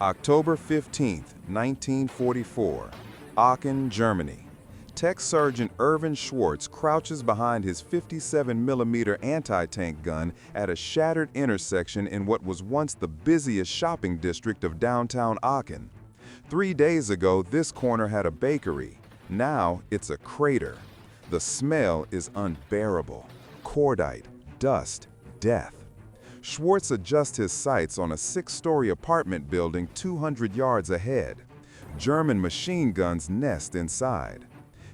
October 15, 1944, Aachen, Germany. Tech Sergeant Irvin Schwartz crouches behind his 57mm anti-tank gun at a shattered intersection in what was once the busiest shopping district of downtown Aachen. 3 days ago, this corner had a bakery. Now it's a crater. The smell is unbearable. Cordite, dust, death. Schwartz adjusts his sights on a 6-story apartment building 200 yards ahead. German machine guns nest inside.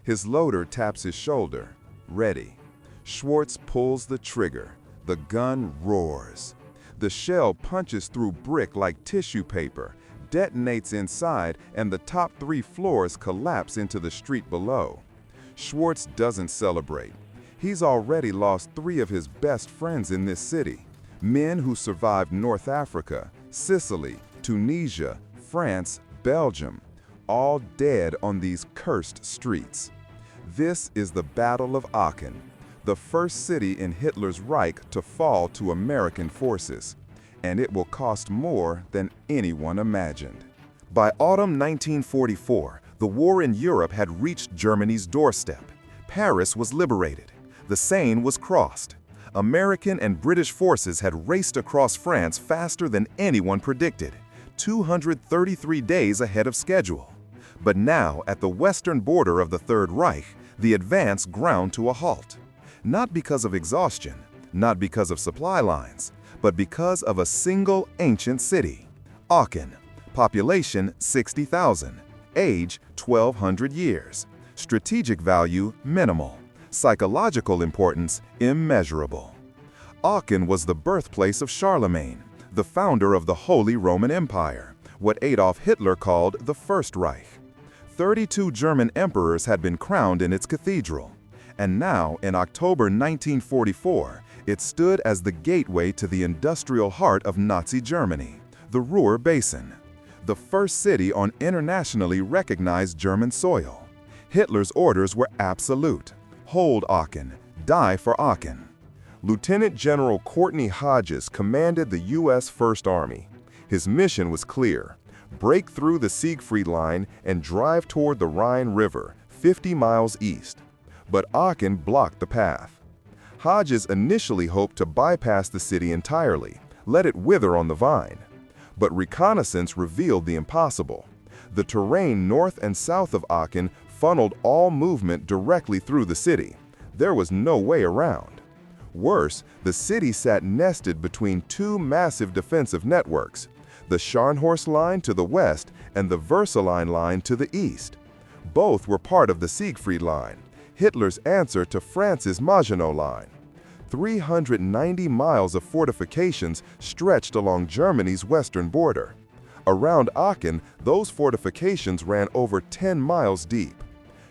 His loader taps his shoulder. Ready. Schwartz pulls the trigger. The gun roars. The shell punches through brick like tissue paper, detonates inside, and the top 3 floors collapse into the street below. Schwartz doesn't celebrate. He's already lost 3 of his best friends in this city. Men who survived North Africa, Sicily, Tunisia, France, Belgium, all dead on these cursed streets. This is the Battle of Aachen, the first city in Hitler's Reich to fall to American forces, and it will cost more than anyone imagined. By autumn 1944, the war in Europe had reached Germany's doorstep. Paris was liberated. The Seine was crossed. American and British forces had raced across France faster than anyone predicted, 233 days ahead of schedule. But now, at the western border of the Third Reich, the advance ground to a halt. Not because of exhaustion, not because of supply lines, but because of a single ancient city, Aachen. Population 60,000, age 1,200 years, strategic value minimal, psychological importance immeasurable. Aachen was the birthplace of Charlemagne, the founder of the Holy Roman Empire, what Adolf Hitler called the First Reich. 32 German emperors had been crowned in its cathedral, and now, in October 1944, it stood as the gateway to the industrial heart of Nazi Germany, the Ruhr Basin, the first city on internationally recognized German soil. Hitler's orders were absolute. Hold Aachen, die for Aachen. Lieutenant General Courtney Hodges commanded the U.S. First Army. His mission was clear: break through the Siegfried Line and drive toward the Rhine River, 50 miles east. But Aachen blocked the path. Hodges initially hoped to bypass the city entirely, let it wither on the vine. But reconnaissance revealed the impossible. The terrain north and south of Aachen funneled all movement directly through the city. There was no way around. Worse, the city sat nested between 2 massive defensive networks, the Scharnhorst Line to the west and the Versailles Line to the east. Both were part of the Siegfried Line, Hitler's answer to France's Maginot Line. 390 miles of fortifications stretched along Germany's western border. Around Aachen, those fortifications ran over 10 miles deep.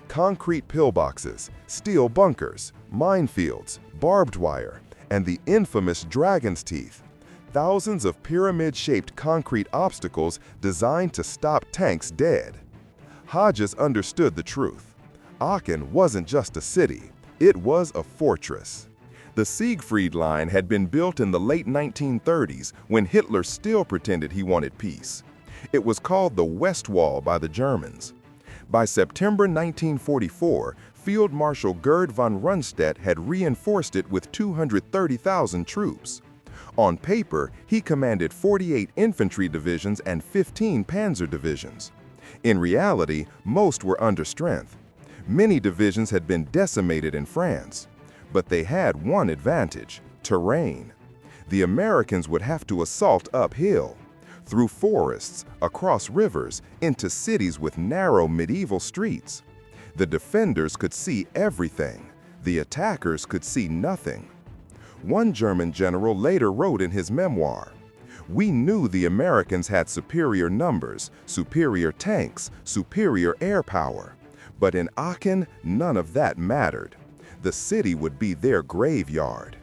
Concrete pillboxes, steel bunkers, minefields, barbed wire, and the infamous Dragon's Teeth. Thousands of pyramid-shaped concrete obstacles designed to stop tanks dead. Hodges understood the truth. Aachen wasn't just a city, it was a fortress. The Siegfried Line had been built in the late 1930s when Hitler still pretended he wanted peace. It was called the West Wall by the Germans. By September 1944, Field Marshal Gerd von Rundstedt had reinforced it with 230,000 troops. On paper, he commanded 48 infantry divisions and 15 panzer divisions. In reality, most were under strength. Many divisions had been decimated in France. But they had one advantage: terrain. The Americans would have to assault uphill, through forests, across rivers, into cities with narrow medieval streets. The defenders could see everything. The attackers could see nothing. One German general later wrote in his memoir, "We knew the Americans had superior numbers, superior tanks, superior air power. But in Aachen, none of that mattered. The city would be their graveyard."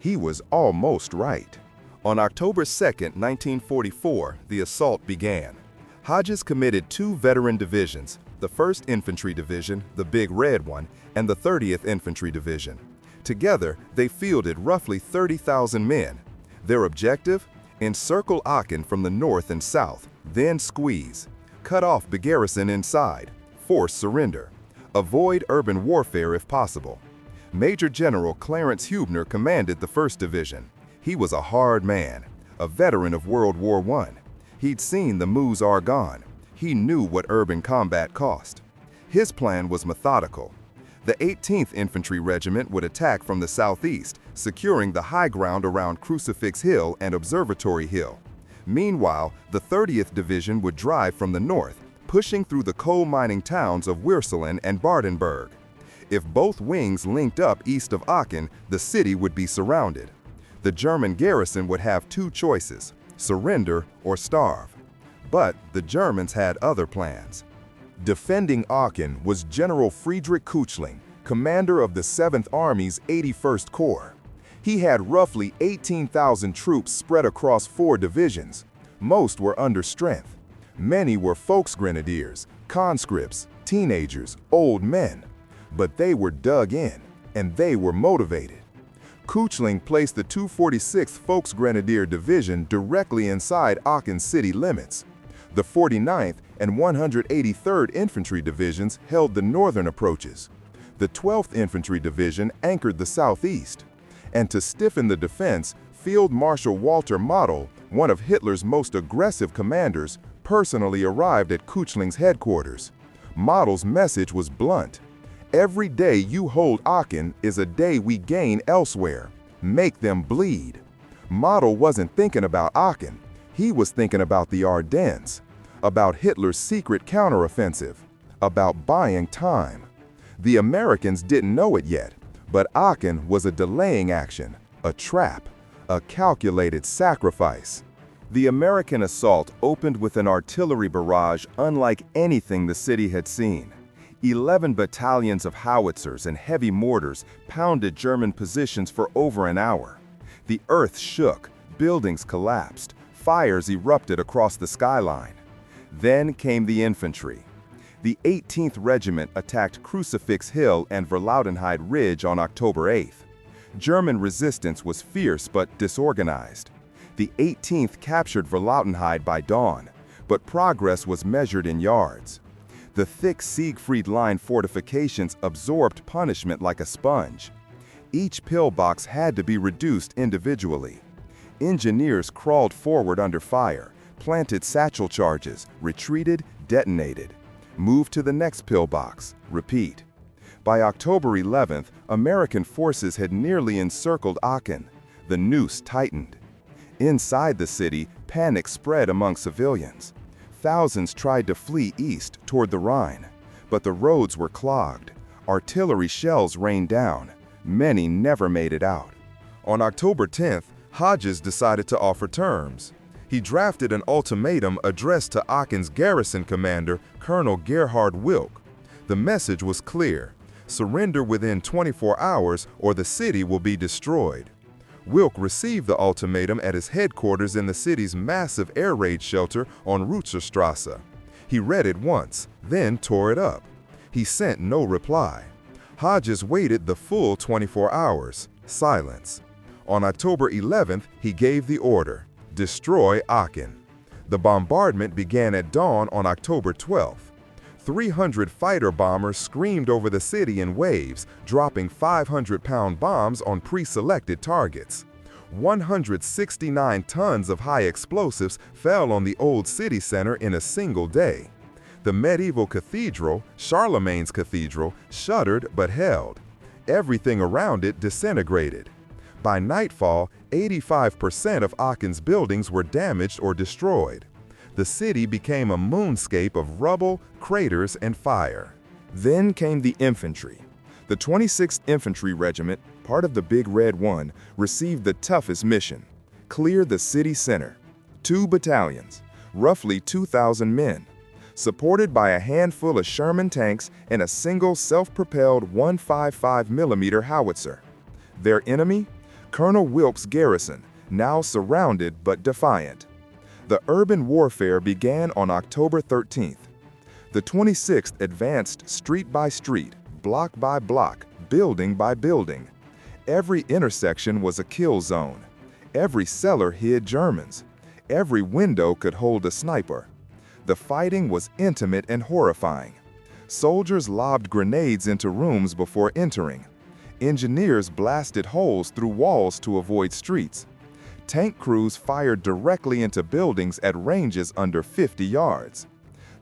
He was almost right. On October 2, 1944, the assault began. Hodges committed 2 veteran divisions, the 1st Infantry Division, the Big Red one, and the 30th Infantry Division. Together, they fielded roughly 30,000 men. Their objective? Encircle Aachen from the north and south, then squeeze. Cut off the garrison inside. Force surrender. Avoid urban warfare if possible. Major General Clarence Hubner commanded the 1st Division. He was a hard man, a veteran of World War I. He'd seen the Meuse-Argonne. He knew what urban combat cost. His plan was methodical. The 18th Infantry Regiment would attack from the southeast, securing the high ground around Crucifix Hill and Observatory Hill. Meanwhile, the 30th Division would drive from the north, pushing through the coal-mining towns of Würselen and Badenburg. If both wings linked up east of Aachen, the city would be surrounded. The German garrison would have two choices: surrender or starve. But the Germans had other plans. Defending Aachen was General Friedrich Kuchling, commander of the 7th Army's 81st Corps. He had roughly 18,000 troops spread across 4 divisions. Most were under strength. Many were Volksgrenadiers, conscripts, teenagers, old men. But they were dug in, and they were motivated. Kuchling placed the 246th Volksgrenadier Division directly inside Aachen city limits. The 49th and 183rd Infantry Divisions held the northern approaches. The 12th Infantry Division anchored the southeast. And to stiffen the defense, Field Marshal Walter Model, one of Hitler's most aggressive commanders, personally arrived at Kuchling's headquarters. Model's message was blunt. Every day you hold Aachen is a day we gain elsewhere. Make them bleed. Model wasn't thinking about Aachen. He was thinking about the Ardennes, about Hitler's secret counteroffensive, about buying time. The Americans didn't know it yet, but Aachen was a delaying action, a trap, a calculated sacrifice. The American assault opened with an artillery barrage unlike anything the city had seen. 11 battalions of howitzers and heavy mortars pounded German positions for over an hour. The earth shook, buildings collapsed, fires erupted across the skyline. Then came the infantry. The 18th Regiment attacked Crucifix Hill and Verlaudenheid Ridge on October 8th. German resistance was fierce but disorganized. The 18th captured Verlaudenheid by dawn, but progress was measured in yards. The thick Siegfried Line fortifications absorbed punishment like a sponge. Each pillbox had to be reduced individually. Engineers crawled forward under fire, planted satchel charges, retreated, detonated. Move to the next pillbox, repeat. By October 11th, American forces had nearly encircled Aachen. The noose tightened. Inside the city, panic spread among civilians. Thousands tried to flee east toward the Rhine, but the roads were clogged. Artillery shells rained down. Many never made it out. On October 10th, Hodges decided to offer terms. He drafted an ultimatum addressed to Aachen's garrison commander, Colonel Gerhard Wilk. The message was clear: surrender within 24 hours or the city will be destroyed. Wilk received the ultimatum at his headquarters in the city's massive air raid shelter on Rutzerstrasse. He read it once, then tore it up. He sent no reply. Hodges waited the full 24 hours. Silence. On October 11th, he gave the order: destroy Aachen. The bombardment began at dawn on October 12th. 300 fighter bombers screamed over the city in waves, dropping 500-pound bombs on pre-selected targets. 169 tons of high explosives fell on the old city center in a single day. The medieval cathedral, Charlemagne's Cathedral, shuddered but held. Everything around it disintegrated. By nightfall, 85% of Aachen's buildings were damaged or destroyed. The city became a moonscape of rubble, craters, and fire. Then came the infantry. The 26th Infantry Regiment, part of the Big Red One, received the toughest mission: clear the city center. 2 battalions, roughly 2,000 men, supported by a handful of Sherman tanks and a single self-propelled 155mm howitzer. Their enemy? Colonel Wilk's garrison, now surrounded but defiant. The urban warfare began on October 13th. The 26th advanced street by street, block by block, building by building. Every intersection was a kill zone. Every cellar hid Germans. every window could hold a sniper. The fighting was intimate and horrifying. Soldiers lobbed grenades into rooms before entering. Engineers blasted holes through walls to avoid streets. Tank crews fired directly into buildings at ranges under 50 yards.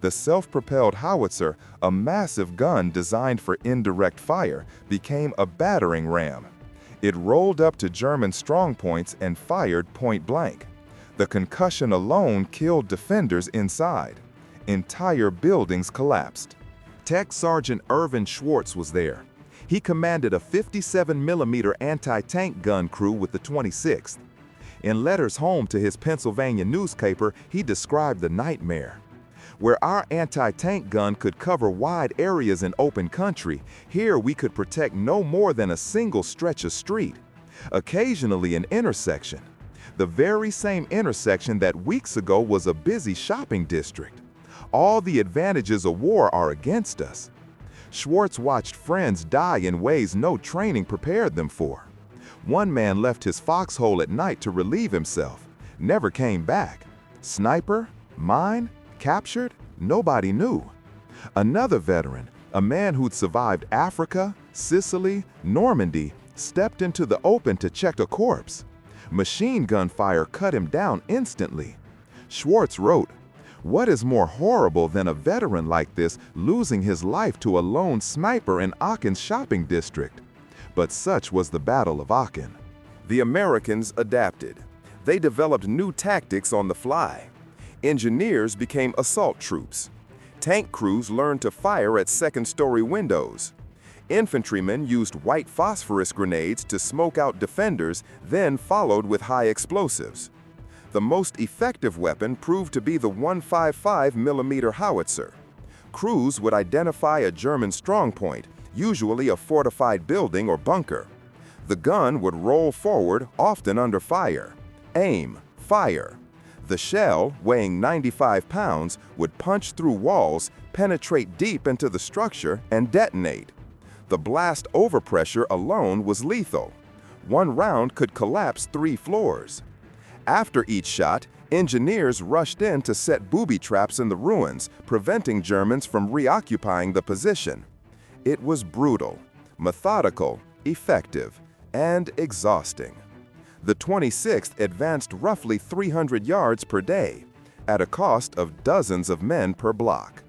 The self-propelled howitzer, a massive gun designed for indirect fire, became a battering ram. It rolled up to German strongpoints and fired point blank. The concussion alone killed defenders inside. Entire buildings collapsed. Tech Sergeant Irvin Schwartz was there. He commanded a 57mm anti-tank gun crew with the 26th. In letters home to his Pennsylvania newspaper, he described the nightmare. Where our anti-tank gun could cover wide areas in open country, here we could protect no more than a single stretch of street, occasionally an intersection. The very same intersection that weeks ago was a busy shopping district. All the advantages of war are against us. Schwartz watched friends die in ways no training prepared them for. One man left his foxhole at night to relieve himself, never came back. Sniper? Mine? Captured? Nobody knew. Another veteran, a man who'd survived Africa, Sicily, Normandy, stepped into the open to check a corpse. Machine gun fire cut him down instantly. Schwartz wrote, "What is more horrible than a veteran like this losing his life to a lone sniper in Aachen's shopping district?" But such was the Battle of Aachen. The Americans adapted. They developed new tactics on the fly. Engineers became assault troops. Tank crews learned to fire at second-story windows. Infantrymen used white phosphorus grenades to smoke out defenders, then followed with high explosives. The most effective weapon proved to be the 155mm howitzer. Crews would identify a German strongpoint, usually a fortified building or bunker. The gun would roll forward, often under fire. Aim, fire. The shell, weighing 95 pounds, would punch through walls, penetrate deep into the structure, and detonate. The blast overpressure alone was lethal. One round could collapse 3 floors. After each shot, engineers rushed in to set booby traps in the ruins, preventing Germans from reoccupying the position. It was brutal, methodical, effective, and exhausting. The 26th advanced roughly 300 yards per day, at a cost of dozens of men per block.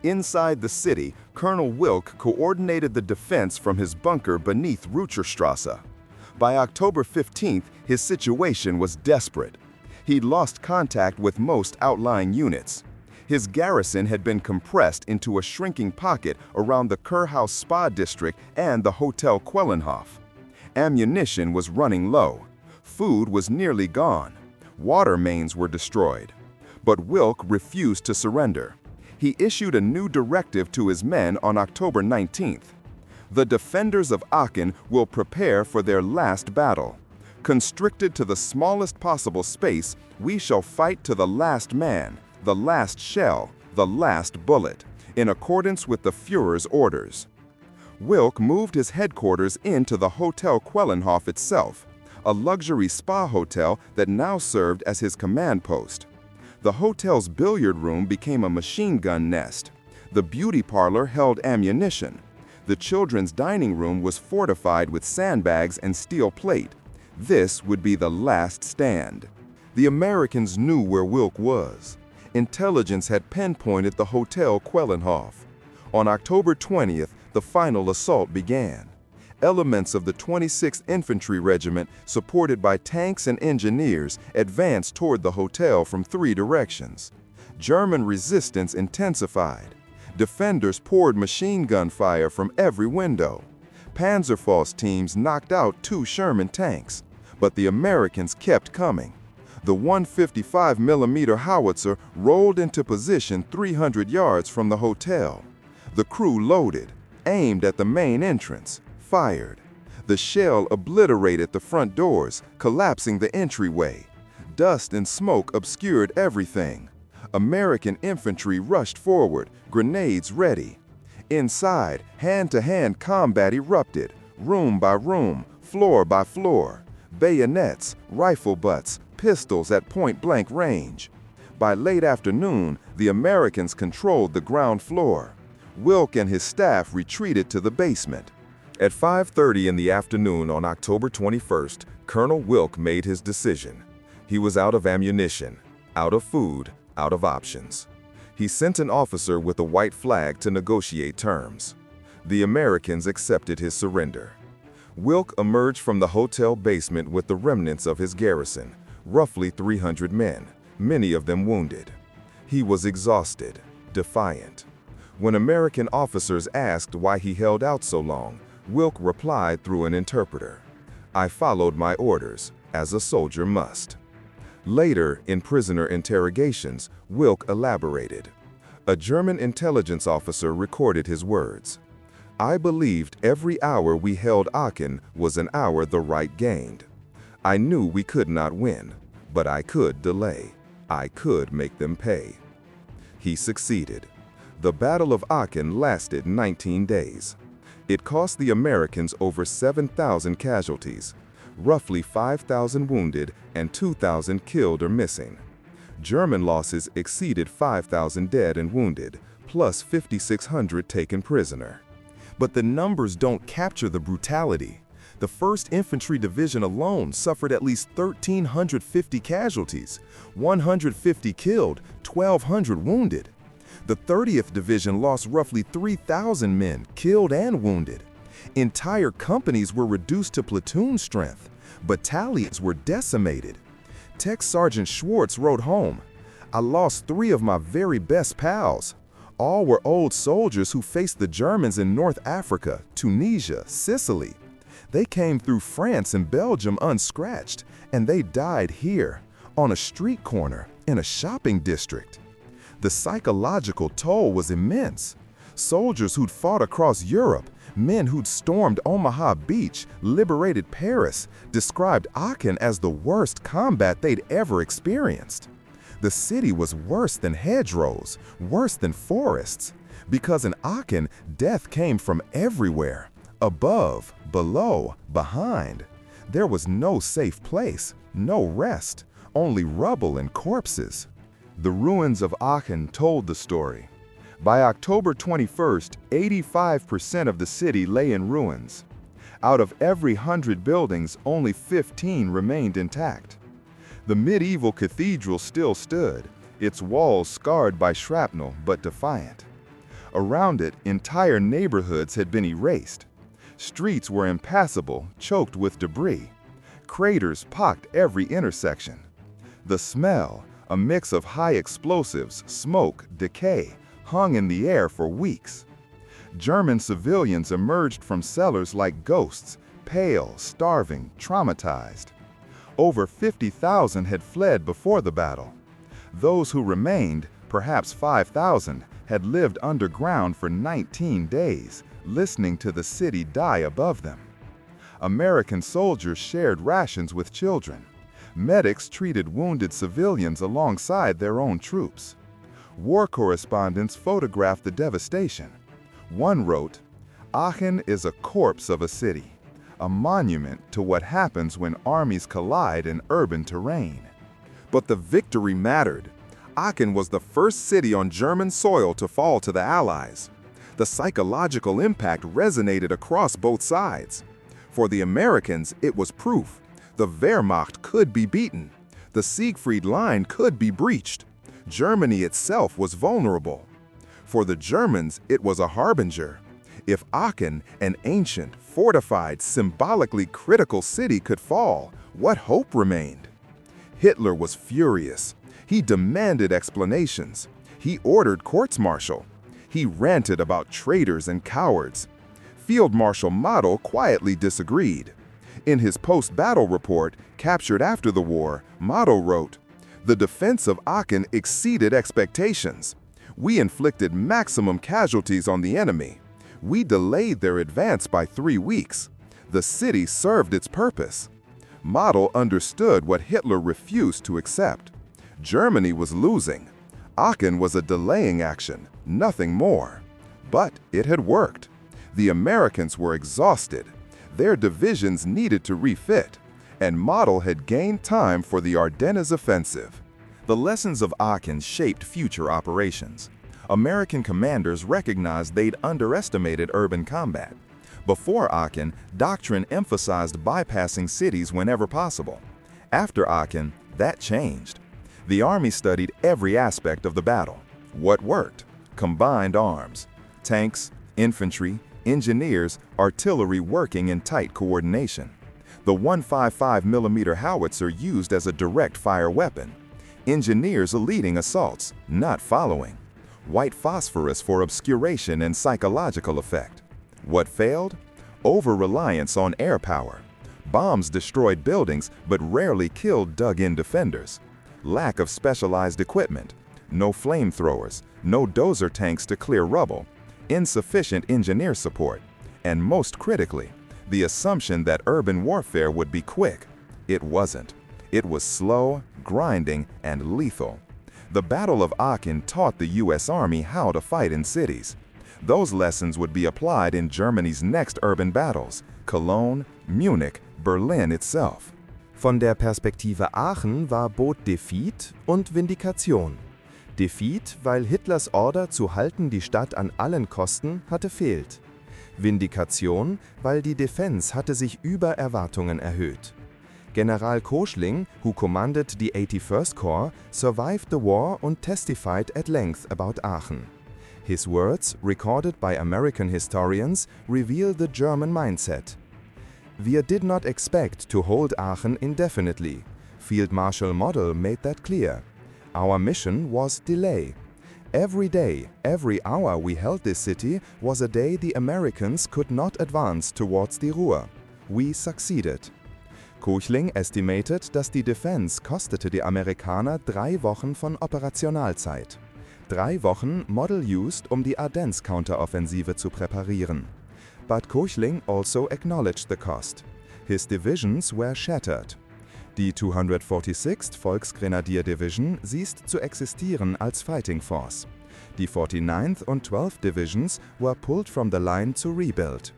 Inside the city, Colonel Wilk coordinated the defense from his bunker beneath Rucherstrasse. By October 15th, his situation was desperate. He'd lost contact with most outlying units. His garrison had been compressed into a shrinking pocket around the Kurhaus Spa district and the Hotel Quellenhof. Ammunition was running low. Food was nearly gone. Water mains were destroyed. But Wilk refused to surrender. He issued a new directive to his men on October 19th. The defenders of Aachen will prepare for their last battle. Constricted to the smallest possible space, we shall fight to the last man, the last shell, the last bullet, in accordance with the Führer's orders. Wilk moved his headquarters into the Hotel Quellenhof itself, a luxury spa hotel that now served as his command post. The hotel's billiard room became a machine gun nest. The beauty parlor held ammunition. The children's dining room was fortified with sandbags and steel plate. This would be the last stand. The Americans knew where Wilk was. Intelligence had pinpointed the Hotel Quellenhof. On October 20th, the final assault began. Elements of the 26th Infantry Regiment, supported by tanks and engineers, advanced toward the hotel from 3 directions. German resistance intensified. Defenders poured machine gun fire from every window. Panzerfaust teams knocked out 2 Sherman tanks, but the Americans kept coming. The 155mm howitzer rolled into position 300 yards from the hotel. The crew loaded, aimed at the main entrance, fired. The shell obliterated the front doors, collapsing the entryway. Dust and smoke obscured everything. American infantry rushed forward, grenades ready. Inside, hand-to-hand combat erupted, room by room, floor by floor. Bayonets, rifle butts, pistols at point-blank range. By late afternoon, the Americans controlled the ground floor. Wilk and his staff retreated to the basement. At 5:30 in the afternoon on October 21st, Colonel Wilk made his decision. He was out of ammunition, out of food, out of options. He sent an officer with a white flag to negotiate terms. The Americans accepted his surrender. Wilk emerged from the hotel basement with the remnants of his garrison, roughly 300 men, many of them wounded. He was exhausted, defiant. When American officers asked why he held out so long, Wilk replied through an interpreter, "I followed my orders, as a soldier must." Later, in prisoner interrogations, Wilk elaborated. A German intelligence officer recorded his words. "I believed every hour we held Aachen was an hour the Reich gained. I knew we could not win, but I could delay. I could make them pay." He succeeded. The Battle of Aachen lasted 19 days. It cost the Americans over 7,000 casualties, roughly 5,000 wounded and 2,000 killed or missing. German losses exceeded 5,000 dead and wounded, plus 5,600 taken prisoner. But the numbers don't capture the brutality. The 1st Infantry Division alone suffered at least 1,350 casualties, 150 killed, 1,200 wounded. The 30th Division lost roughly 3,000 men, killed and wounded. Entire companies were reduced to platoon strength. Battalions were decimated. Tech Sergeant Schwartz wrote home, "I lost 3 of my very best pals. All were old soldiers who faced the Germans in North Africa, Tunisia, Sicily. They came through France and Belgium unscratched, and they died here, on a street corner, in a shopping district." The psychological toll was immense. Soldiers who'd fought across Europe, men who'd stormed Omaha Beach, liberated Paris, described Aachen as the worst combat they'd ever experienced. The city was worse than hedgerows, worse than forests, because in Aachen, death came from everywhere, above, below, behind. There was no safe place, no rest, only rubble and corpses. The ruins of Aachen told the story. By October 21st, 85% of the city lay in ruins. Out of every 100 buildings, only 15 remained intact. The medieval cathedral still stood, its walls scarred by shrapnel but defiant. Around it, entire neighborhoods had been erased. Streets were impassable, choked with debris. Craters pocked every intersection. The smell, a mix of high explosives, smoke, decay, hung in the air for weeks. German civilians emerged from cellars like ghosts, pale, starving, traumatized. Over 50,000 had fled before the battle. Those who remained, perhaps 5,000, had lived underground for 19 days, listening to the city die above them. American soldiers shared rations with children. Medics treated wounded civilians alongside their own troops. War correspondents photographed the devastation. One wrote, "Aachen is a corpse of a city, a monument to what happens when armies collide in urban terrain." But the victory mattered. Aachen was the first city on German soil to fall to the Allies. The psychological impact resonated across both sides. For the Americans, it was proof. The Wehrmacht could be beaten. The Siegfried Line could be breached. Germany itself was vulnerable. For the Germans, it was a harbinger. If Aachen, an ancient, fortified, symbolically critical city, could fall, what hope remained? Hitler was furious. He demanded explanations. He ordered courts-martial. He ranted about traitors and cowards. Field Marshal Model quietly disagreed. In his post-battle report, captured after the war, Model wrote, "The defense of Aachen exceeded expectations. We inflicted maximum casualties on the enemy. We delayed their advance by 3 weeks. The city served its purpose." Model understood what Hitler refused to accept. Germany was losing. Aachen was a delaying action, nothing more. But it had worked. The Americans were exhausted. Their divisions needed to refit. and Model had gained time for the Ardennes offensive. The lessons of Aachen shaped future operations. American commanders recognized they'd underestimated urban combat. Before Aachen, doctrine emphasized bypassing cities whenever possible. After Aachen, that changed. The Army studied every aspect of the battle. What worked? Combined arms. Tanks, infantry, engineers, artillery working in tight coordination. The 155mm howitzer used as a direct fire weapon. Engineers leading assaults, not following. White phosphorus for obscuration and psychological effect. What failed? Over-reliance on air power. Bombs destroyed buildings but rarely killed dug-in defenders. Lack of specialized equipment. No flamethrowers, no dozer tanks to clear rubble. Insufficient engineer support. And most critically, the assumption that urban warfare would be quick. It wasn't. It was slow, grinding, and lethal. The Battle of Aachen taught the U.S. Army how to fight in cities. Those lessons would be applied in Germany's next urban battles, Cologne, Munich, Berlin itself. Von der Perspektive Aachen bot Defeat und Vindikation. Defeat, weil Hitlers Order zu halten die Stadt an allen Kosten hatte fehlt. Vindikation, weil die Defense hatte sich über Erwartungen erhöht. General Koschling, who commanded the 81st Corps, survived the war and testified at length about Aachen. His words, recorded by American historians, reveal the German mindset. "Wir did not expect to hold Aachen indefinitely. Field Marshal Model made that clear. Our mission was delay. Every day, every hour we held this city was a day the Americans could not advance towards the Ruhr. We succeeded." Kochling estimated, dass die Defense kostete die Amerikaner 3 Wochen von Operationalzeit. 3 Wochen Model used, die Ardennes-Counteroffensive zu präparieren. But Kochling also acknowledged the cost. His divisions were shattered. Die 246th Volksgrenadier Division ceased zu existieren als fighting force. Die 49th und 12th Divisions were pulled from the line to rebuild.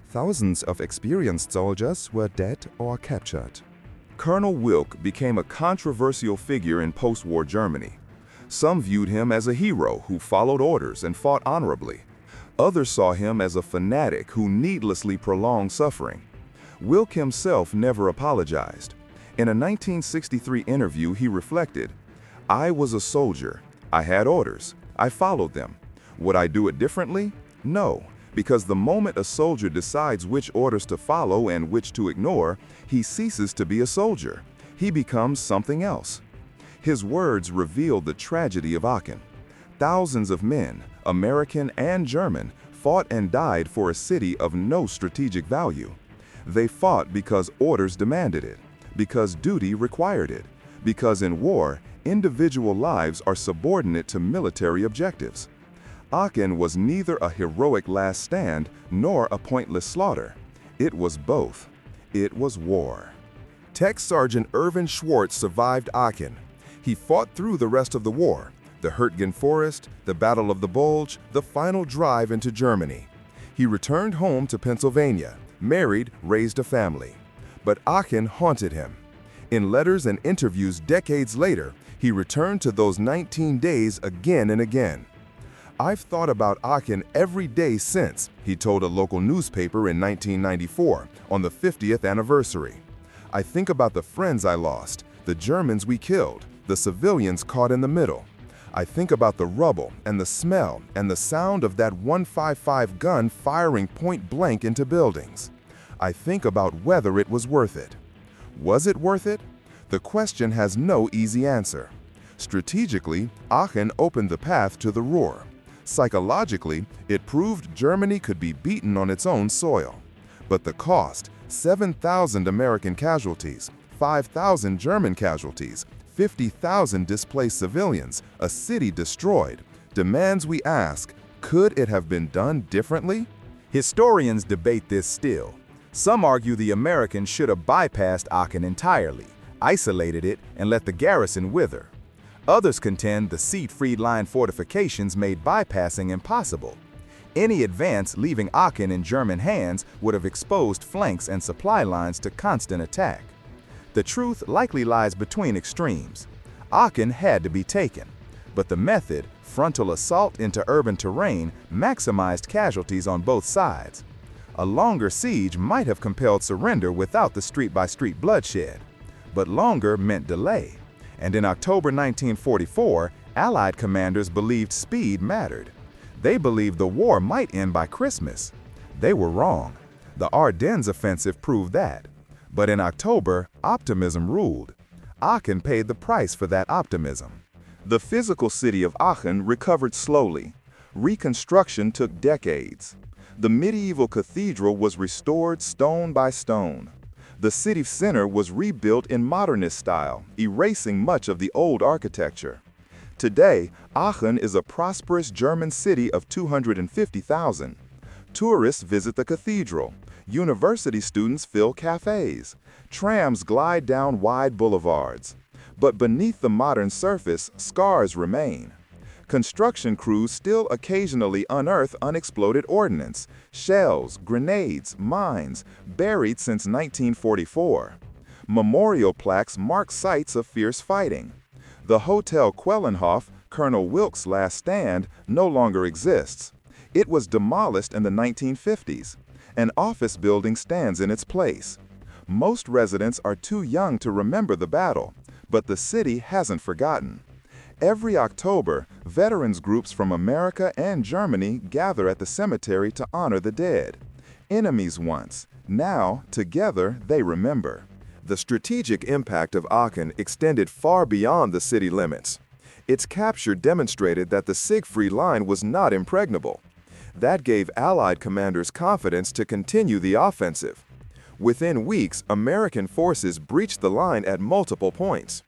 Thousands of experienced soldiers were dead or captured. Colonel Wilk became a controversial figure in post-war Germany. Some viewed him as a hero who followed orders and fought honorably. Others saw him as a fanatic who needlessly prolonged suffering. Wilk himself never apologized. In a 1963 interview, he reflected, "I was a soldier. I had orders. I followed them. Would I do it differently? No, because the moment a soldier decides which orders to follow and which to ignore, he ceases to be a soldier. He becomes something else." His words revealed the tragedy of Aachen. Thousands of men, American and German, fought and died for a city of no strategic value. They fought because orders demanded it, because duty required it, because in war, individual lives are subordinate to military objectives. Aachen was neither a heroic last stand nor a pointless slaughter. It was both. It was war. Tech Sergeant Irvin Schwartz survived Aachen. He fought through the rest of the war, the Hürtgen Forest, the Battle of the Bulge, the final drive into Germany. He returned home to Pennsylvania, married, raised a family. But Aachen haunted him. In letters and interviews decades later, he returned to those 19 days again and again. "I've thought about Aachen every day since," he told a local newspaper in 1994, on the 50th anniversary. "I think about the friends I lost, the Germans we killed, the civilians caught in the middle. I think about the rubble and the smell and the sound of that 155 gun firing point blank into buildings. I think about whether it was worth it. Was it worth it? The question has no easy answer. Strategically, Aachen opened the path to the Ruhr. Psychologically, it proved Germany could be beaten on its own soil. But the cost, 7,000 American casualties, 5,000 German casualties, 50,000 displaced civilians, a city destroyed, demands we ask, could it have been done differently?" Historians debate this still. Some argue the Americans should have bypassed Aachen entirely, isolated it, and let the garrison wither. Others contend the Siegfried Line fortifications made bypassing impossible. Any advance leaving Aachen in German hands would have exposed flanks and supply lines to constant attack. The truth likely lies between extremes. Aachen had to be taken, but the method, frontal assault into urban terrain, maximized casualties on both sides. A longer siege might have compelled surrender without the street-by-street bloodshed, but longer meant delay. And in October 1944, Allied commanders believed speed mattered. They believed the war might end by Christmas. They were wrong. The Ardennes offensive proved that. But in October, optimism ruled. Aachen paid the price for that optimism. The physical city of Aachen recovered slowly. Reconstruction took decades. The medieval cathedral was restored stone by stone. The city center was rebuilt in modernist style, erasing much of the old architecture. Today, Aachen is a prosperous German city of 250,000. Tourists visit the cathedral. University students fill cafes. Trams glide down wide boulevards. But beneath the modern surface, scars remain. Construction crews still occasionally unearth unexploded ordnance, shells, grenades, mines, buried since 1944. Memorial plaques mark sites of fierce fighting. The Hotel Quellenhof, Colonel Wilkes' last stand, no longer exists. It was demolished in the 1950s. An office building stands in its place. Most residents are too young to remember the battle, but the city hasn't forgotten. Every October, veterans groups from America and Germany gather at the cemetery to honor the dead. Enemies once, now, together, they remember. The strategic impact of Aachen extended far beyond the city limits. Its capture demonstrated that the Siegfried Line was not impregnable. That gave Allied commanders confidence to continue the offensive. Within weeks, American forces breached the line at multiple points.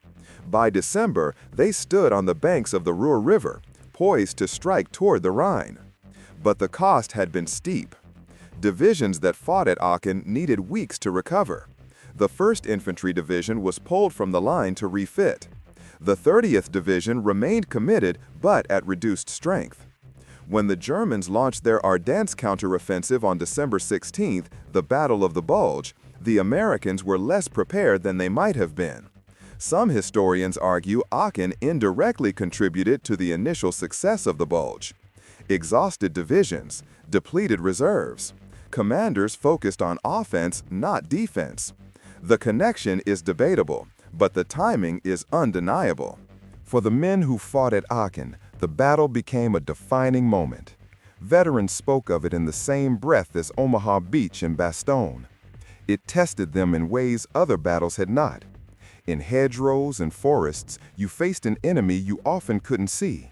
By December, they stood on the banks of the Ruhr River, poised to strike toward the Rhine. But the cost had been steep. Divisions that fought at Aachen needed weeks to recover. The 1st Infantry Division was pulled from the line to refit. The 30th Division remained committed, but at reduced strength. When the Germans launched their Ardennes counteroffensive on December 16th, the Battle of the Bulge, the Americans were less prepared than they might have been. Some historians argue Aachen indirectly contributed to the initial success of the Bulge. Exhausted divisions, depleted reserves. Commanders focused on offense, not defense. The connection is debatable, but the timing is undeniable. For the men who fought at Aachen, the battle became a defining moment. Veterans spoke of it in the same breath as Omaha Beach and Bastogne. It tested them in ways other battles had not. In hedgerows and forests, you faced an enemy you often couldn't see.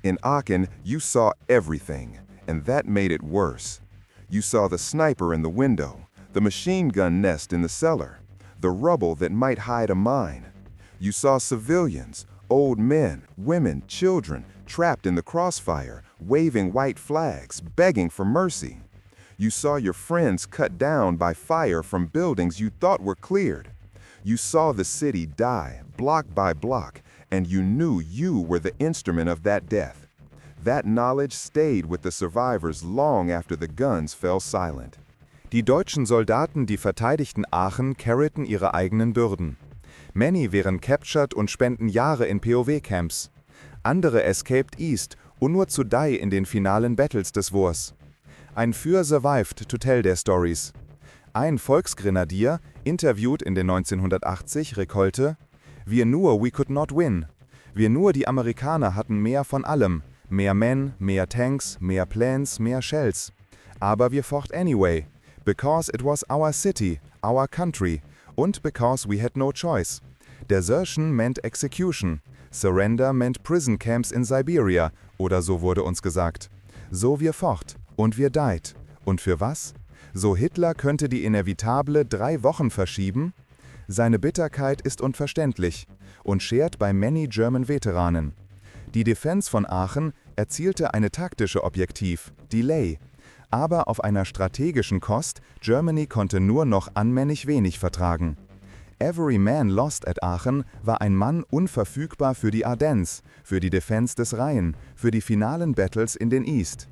In Aachen, you saw everything, and that made it worse. You saw the sniper in the window, the machine gun nest in the cellar, the rubble that might hide a mine. You saw civilians, old men, women, children, trapped in the crossfire, waving white flags, begging for mercy. You saw your friends cut down by fire from buildings you thought were cleared. You saw the city die, block by block, and you knew you were the instrument of that death. That knowledge stayed with the survivors long after the guns fell silent. Die deutschen Soldaten, die verteidigten Aachen, carrieten ihre eigenen Bürden. Many wären captured und spenden Jahre in POW-Camps. Andere escaped east, um nur zu die in den finalen Battles des Wars. Ein Für survived to tell their stories. Ein Volksgrenadier, interviewt in den 1980, rekolte: Wir nur, we could not win. Wir nur, die Amerikaner hatten mehr von allem. Mehr Men, mehr Tanks, mehr Planes, mehr Shells. Aber wir fought anyway. Because it was our city, our country. Und because we had no choice. Desertion meant execution. Surrender meant prison camps in Siberia. Oder so wurde uns gesagt. So wir fort. Und wir died. Und für was? So Hitler könnte die inevitable 3 Wochen verschieben? Seine Bitterkeit ist unverständlich und schert bei many German Veteranen. Die Defense von Aachen erzielte eine taktische Objektiv, Delay. Aber auf einer strategischen Kost, Germany konnte nur noch anmännig wenig vertragen. Every man lost at Aachen war ein Mann unverfügbar für die Ardennes, für die Defense des Rhein, für die finalen Battles in den East.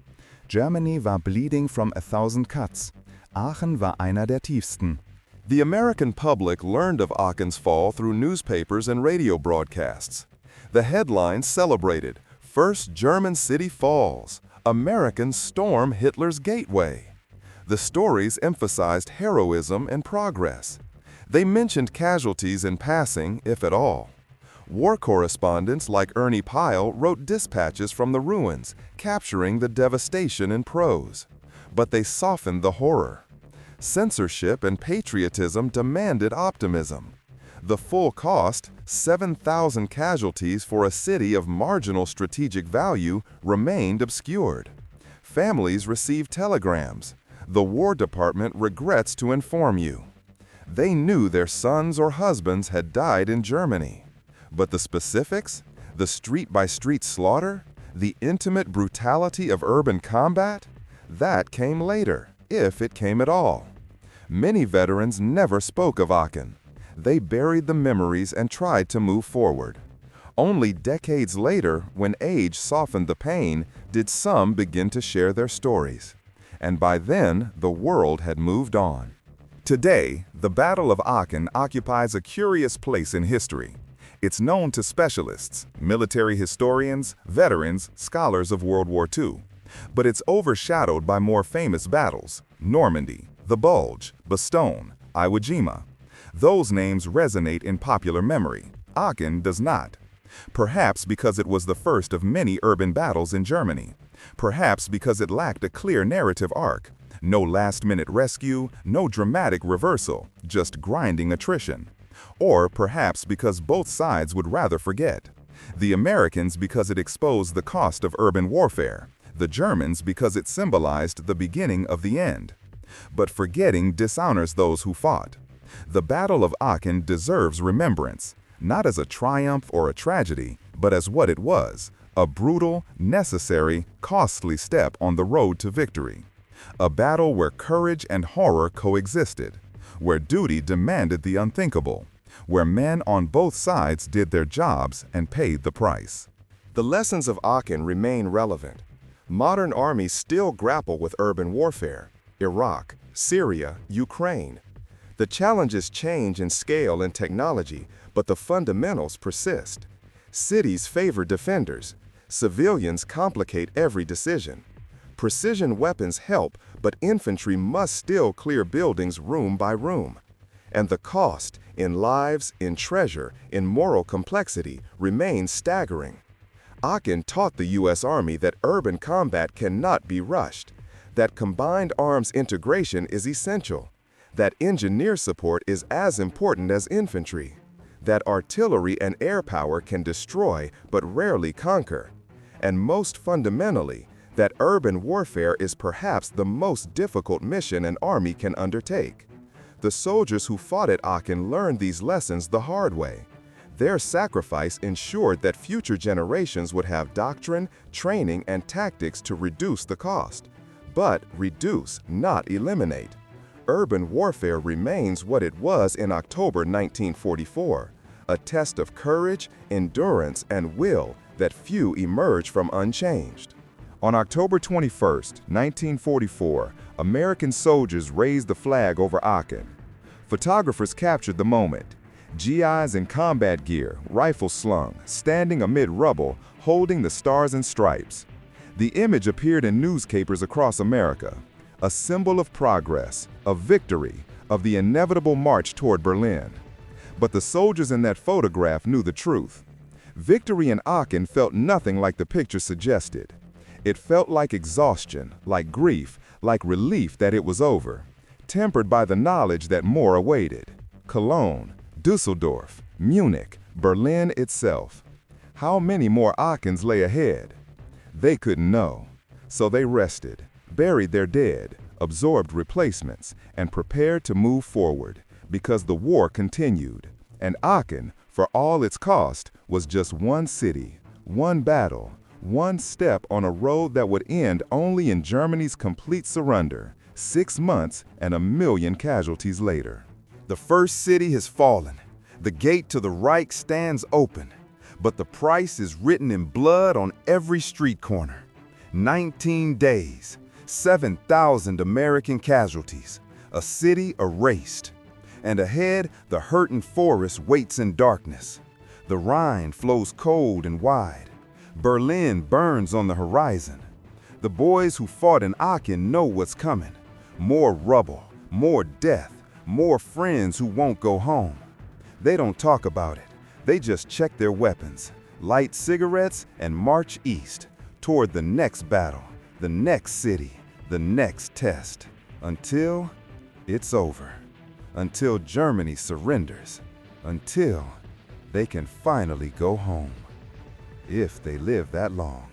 Germany war bleeding from 1000 cuts. Aachen war einer der tiefsten. The American public learned of Aachen's fall through newspapers and radio broadcasts. The headlines celebrated, "First German city falls. Americans storm Hitler's gateway." The stories emphasized heroism and progress. They mentioned casualties in passing, if at all. War correspondents like Ernie Pyle wrote dispatches from the ruins, capturing the devastation in prose. But they softened the horror. Censorship and patriotism demanded optimism. The full cost, 7,000 casualties for a city of marginal strategic value, remained obscured. Families received telegrams. The War Department regrets to inform you. They knew their sons or husbands had died in Germany. But the specifics, the street-by-street slaughter, the intimate brutality of urban combat, that came later, if it came at all. Many veterans never spoke of Aachen. They buried the memories and tried to move forward. Only decades later, when age softened the pain, did some begin to share their stories. And by then, the world had moved on. Today, the Battle of Aachen occupies a curious place in history. It's known to specialists, military historians, veterans, scholars of World War II. But it's overshadowed by more famous battles: Normandy, the Bulge, Bastogne, Iwo Jima. Those names resonate in popular memory. Aachen does not. Perhaps because it was the first of many urban battles in Germany. Perhaps because it lacked a clear narrative arc. No last-minute rescue, no dramatic reversal, just grinding attrition. Or perhaps because both sides would rather forget. The Americans because it exposed the cost of urban warfare. The Germans because it symbolized the beginning of the end. But forgetting dishonors those who fought. The Battle of Aachen deserves remembrance, not as a triumph or a tragedy, but as what it was: a brutal, necessary, costly step on the road to victory. A battle where courage and horror coexisted, where duty demanded the unthinkable, where men on both sides did their jobs and paid the price. The lessons of Aachen remain relevant. Modern armies still grapple with urban warfare: Iraq, Syria, Ukraine. The challenges change in scale and technology, but the fundamentals persist. Cities favor defenders. Civilians complicate every decision. Precision weapons help, but infantry must still clear buildings room by room. And the cost, in lives, in treasure, in moral complexity, remains staggering. Aachen taught the U.S. Army that urban combat cannot be rushed, that combined arms integration is essential, that engineer support is as important as infantry, that artillery and air power can destroy but rarely conquer, and most fundamentally, that urban warfare is perhaps the most difficult mission an army can undertake. The soldiers who fought at Aachen learned these lessons the hard way. Their sacrifice ensured that future generations would have doctrine, training, and tactics to reduce the cost. But reduce, not eliminate. Urban warfare remains what it was in October 1944, a test of courage, endurance, and will that few emerge from unchanged. On October 21, 1944, American soldiers raised the flag over Aachen. Photographers captured the moment. GIs in combat gear, rifles slung, standing amid rubble, holding the stars and stripes. The image appeared in newspapers across America, a symbol of progress, of victory, of the inevitable march toward Berlin. But the soldiers in that photograph knew the truth. Victory in Aachen felt nothing like the picture suggested. It felt like exhaustion, like grief, like relief that it was over, tempered by the knowledge that more awaited. Cologne, Dusseldorf, Munich, Berlin itself. How many more Aachens lay ahead? They couldn't know. So they rested, buried their dead, absorbed replacements, and prepared to move forward, because the war continued. And Aachen, for all its cost, was just one city, one battle, one step on a road that would end only in Germany's complete surrender, 6 months and 1 million casualties later. The first city has fallen. The gate to the Reich stands open. But the price is written in blood on every street corner. 19 days, 7,000 American casualties, a city erased. And ahead, the hurting forest waits in darkness. The Rhine flows cold and wide. Berlin burns on the horizon. The boys who fought in Aachen know what's coming. More rubble, more death, more friends who won't go home. They don't talk about it. They just check their weapons, light cigarettes, and march east toward the next battle, the next city, the next test, until it's over, until Germany surrenders, until they can finally go home, if they live that long.